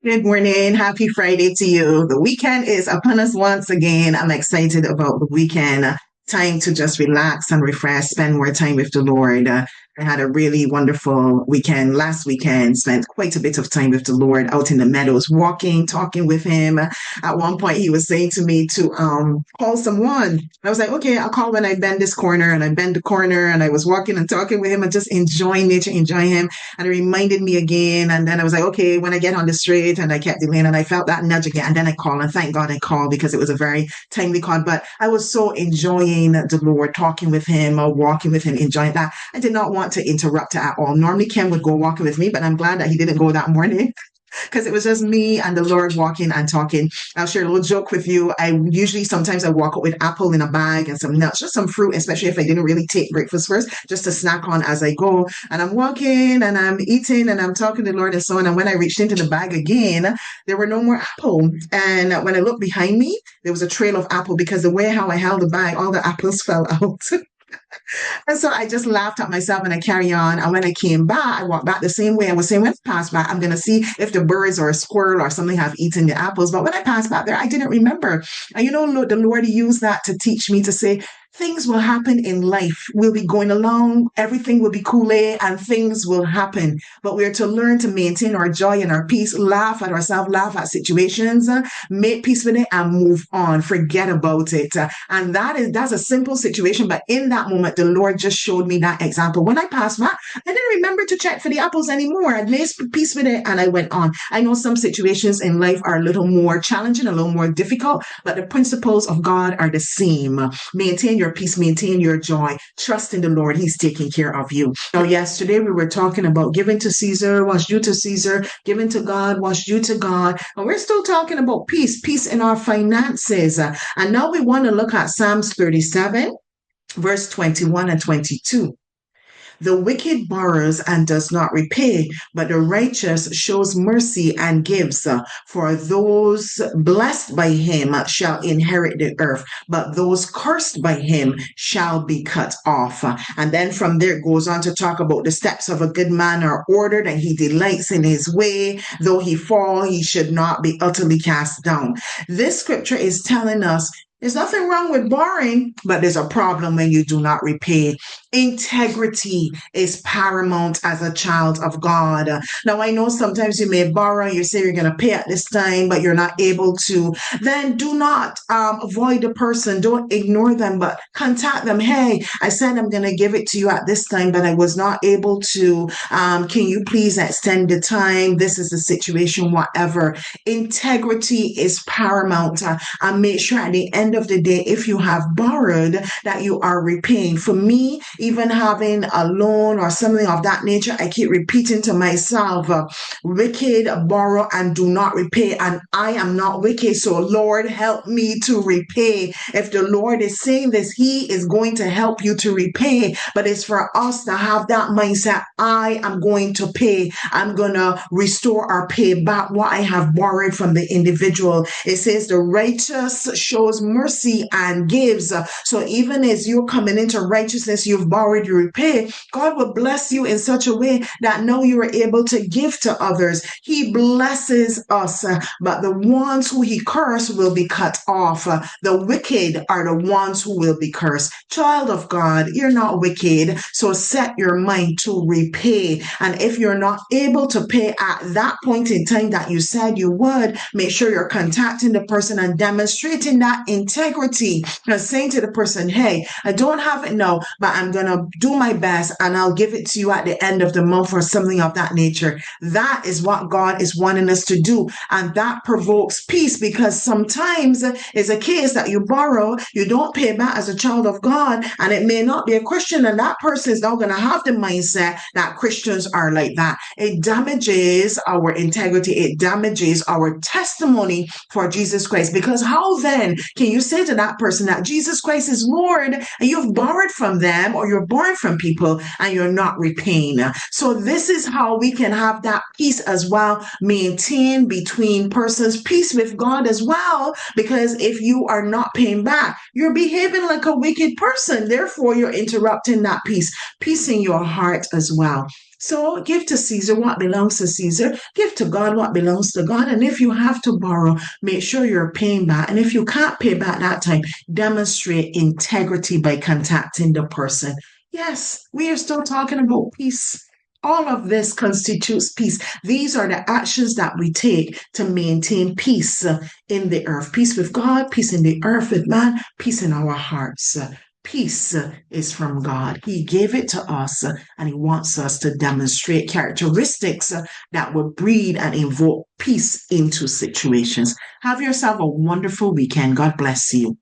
Good morning. Happy Friday to you. The weekend is upon us once again. I'm excited about the weekend. Time to just relax and refresh, spend more time with the Lord. I had a really wonderful weekend last weekend, spent quite a bit of time with the Lord out in the meadows, walking, talking with him. At one point, he was saying to me to call someone. I was like, okay, I'll call when I bend this corner. And I bend the corner and I was walking and talking with him and just enjoying nature, enjoying him. And it reminded me again. And then I was like, okay, when I get on the street, and I kept delaying and I felt that nudge again. And then I called, and thank God I called because it was a very timely call. But I was so enjoying the Lord, talking with him or walking with him, enjoying that. I did not want to interrupt at all. Normally, Ken would go walking with me, but I'm glad that he didn't go that morning because it was just me and the Lord walking and talking. I'll share a little joke with you. Sometimes I walk out with apple in a bag and some nuts, just some fruit, especially if I didn't really take breakfast first, just to snack on as I go. And I'm walking and I'm eating and I'm talking to the Lord and so on. And when I reached into the bag again, there were no more apple. And when I looked behind me, there was a trail of apple because the way how I held the bag, all the apples fell out. And so I just laughed at myself and I carry on. And when I came back, I walked back the same way. I was saying, when I pass back, I'm going to see if the birds or a squirrel or something have eaten the apples. But when I passed back there, I didn't remember. And the Lord used that to teach me to say, things will happen in life. We'll be going along, everything will be cool, and things will happen. But we're to learn to maintain our joy and our peace, laugh at ourselves, laugh at situations, make peace with it, and move on. Forget about it. And that's a simple situation. But in that moment, the Lord just showed me that example. When I passed by, I didn't remember to check for the apples anymore. I made peace with it and I went on. I know some situations in life are a little more challenging, a little more difficult, but the principles of God are the same. Maintain your peace, maintain your joy, trust in the Lord. He's taking care of you. Now, yesterday we were talking about giving to Caesar what's due to Caesar, giving to God what's due to God. And we're still talking about peace, peace in our finances. And now we want to look at Psalms 37, verse 21 and 22. The wicked borrows and does not repay, but the righteous shows mercy and gives. For those blessed by him shall inherit the earth, but those cursed by him shall be cut off. And then from there it goes on to talk about the steps of a good man are ordered, and he delights in his way. Though he fall, he should not be utterly cast down. This scripture is telling us there's nothing wrong with borrowing, but there's a problem when you do not repay. Integrity is paramount as a child of God. Now, I know sometimes you may borrow, you say you're going to pay at this time, but you're not able to. Then do not avoid the person. Don't ignore them, but contact them. Hey, I said I'm going to give it to you at this time, but I was not able to. Can you please extend the time? This is the situation, whatever. Integrity is paramount. And make sure at the end of the day, if you have borrowed, that you are repaying. For me, even having a loan or something of that nature, I keep repeating to myself, wicked borrow and do not repay. And I am not wicked. So Lord, help me to repay. If the Lord is saying this, he is going to help you to repay. But it's for us to have that mindset. I am going to pay. I'm going to restore or pay back what I have borrowed from the individual. It says the righteous shows mercy and gives. So even as you're coming into righteousness, you've borrowed, you repay. God will bless you in such a way that now you are able to give to others. He blesses us, but the ones who he cursed will be cut off. The wicked are the ones who will be cursed. Child of God, you're not wicked, so set your mind to repay. And if you're not able to pay at that point in time that you said you would, make sure you're contacting the person and demonstrating that integrity and saying to the person, hey, I don't have it now, but I'm going to do my best and I'll give it to you at the end of the month or something of that nature. That is what God is wanting us to do. And that provokes peace, because sometimes it's a case that you borrow, you don't pay back as a child of God, and it may not be a Christian, and that person is not going to have the mindset that Christians are like that. It damages our integrity. It damages our testimony for Jesus Christ, because how then can you say to that person that Jesus Christ is Lord and you've borrowed from them, or you're borrowing from people and you're not repaying? So this is how we can have that peace as well, maintain between persons, peace with God as well, because if you are not paying back, you're behaving like a wicked person. Therefore, you're interrupting that peace in your heart as well. So give to Caesar what belongs to Caesar. Give to God what belongs to God. And if you have to borrow, make sure you're paying back. And if you can't pay back that time, demonstrate integrity by contacting the person. Yes, we are still talking about peace. All of this constitutes peace. These are the actions that we take to maintain peace in the earth. Peace with God, peace in the earth with man, peace in our hearts. Peace is from God. He gave it to us and He wants us to demonstrate characteristics that will breed and invoke peace into situations. Have yourself a wonderful weekend. God bless you.